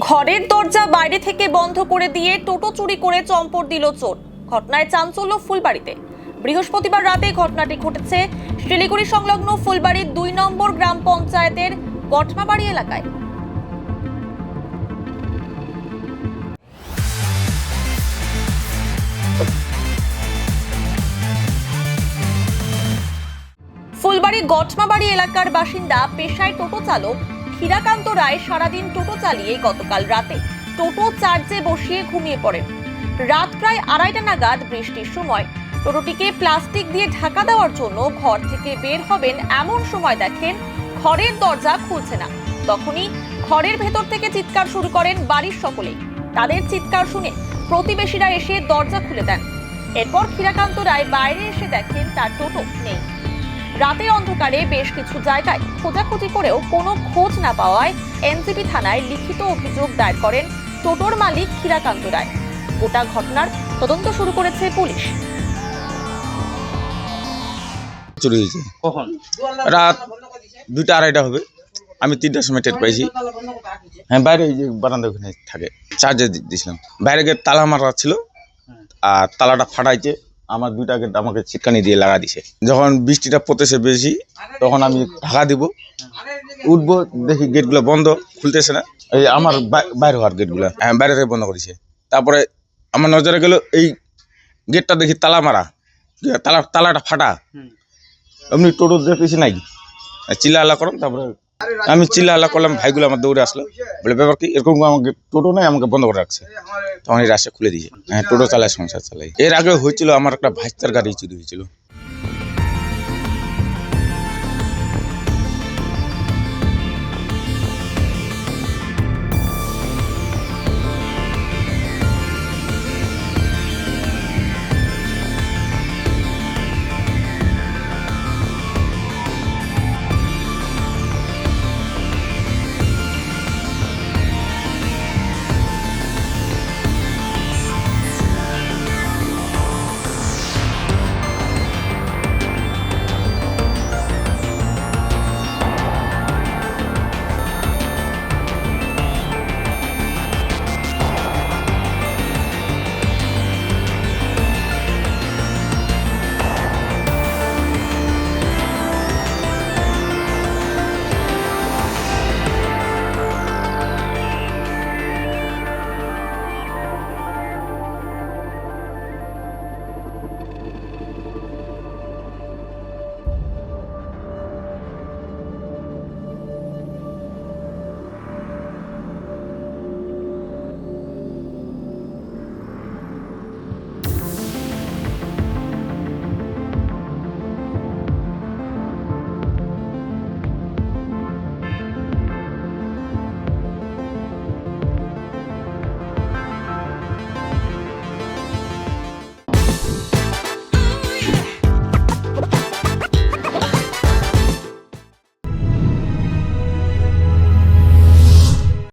ঘরের দরজা বাইরে থেকে বন্ধ করে দিয়ে টোটো চুরি করে চম্পট দিল চোর। ঘটনায় চাঞ্চল্য ফুলবাড়িতে। বৃহস্পতিবার রাতে ঘটনাটি ঘটেছে শিলিগুড়ি সংলগ্ন ফুলবাড়ির ২ নম্বর গ্রাম পঞ্চায়েতের গটমাবাড়ি এলাকায়। ফুলবাড়ি গটমাবাড়ি এলাকার বাসিন্দা পেশায় টোটো চালক ক্ষীরাকান্ত রায় সারাদিন টোটো চালিয়ে গতকাল রাতে টোটো চার্জে বসিয়ে ঘুমিয়ে পড়েন। রাত প্রায় ২:৩০ নাগাদ বৃষ্টির সময় টোটোটিকে প্লাস্টিক দিয়ে ঢাকা দেওয়ার জন্য ঘর থেকে বের হবেন এমন সময় দেখেন ঘরের দরজা খুলছে না। তখনই ঘরের ভেতর থেকে চিৎকার শুরু করেন বাড়ির সকলেই। তাদের চিৎকার শুনে প্রতিবেশীরা এসে দরজা খুলে দেন। এরপর ক্ষীরাকান্ত রায় বাইরে এসে দেখেন তার টোটো নেই। রাতের অন্ধকারে বেশ কিছু জায়গায় খোঁজাখুঁজি করেও কোনো খোঁজ না পাওয়ায় এনজিপি থানায় লিখিত অভিযোগ দায়ের করেন টোটোর মালিক ক্ষীরাকান্ত রায়। গোটা ঘটনার তদন্ত শুরু করেছে পুলিশ। চুরি হয়েছে কখন? রাত ২টা-২:৩০ হবে। আমি ৩টার সময় টের পাইছি। হ্যাঁ, বাইরে ওই যে বারান্দা ওখানে থাকে, চার্জে দিয়েছিলাম। বাইরে গেট তালা মারা ছিল আর তালাটা ফাটাইছে। আমার 2টা গেট আমাকে চিটকানি দিয়ে লাগা দিছে। যখন বৃষ্টিটা পড়তেছে বেশি তখন আমি ঢাকা দিব, উঠবো, দেখি গেটগুলো বন্ধ, খুলতেছে না। এই আমার বাইরে হওয়ার গেটগুলো বাইরে থেকে বন্ধ করেছে। তারপরে আমার নজরে গেল এই গেটটা, দেখি তালা মারা, তালাটা ফাটা। এমনি টোটো দেখেছি নাই, চিল্লা করলাম। তারপরে আমি চিল্লা করলাম, ভাইগুলো আমার দৌড়ে আসলো, বলে ব্যাপার কি, এরকম আমাকে টোটো নাই, আমাকে বন্ধ করে রাখছে। তখন এই রাস্তা খুলে দিয়েছে। হ্যাঁ, টোটো চালায়, সংসার চালাই। এর আগে হয়েছিল আমার একটা ভাইস্তার গাড়ি চুরি হয়েছিল।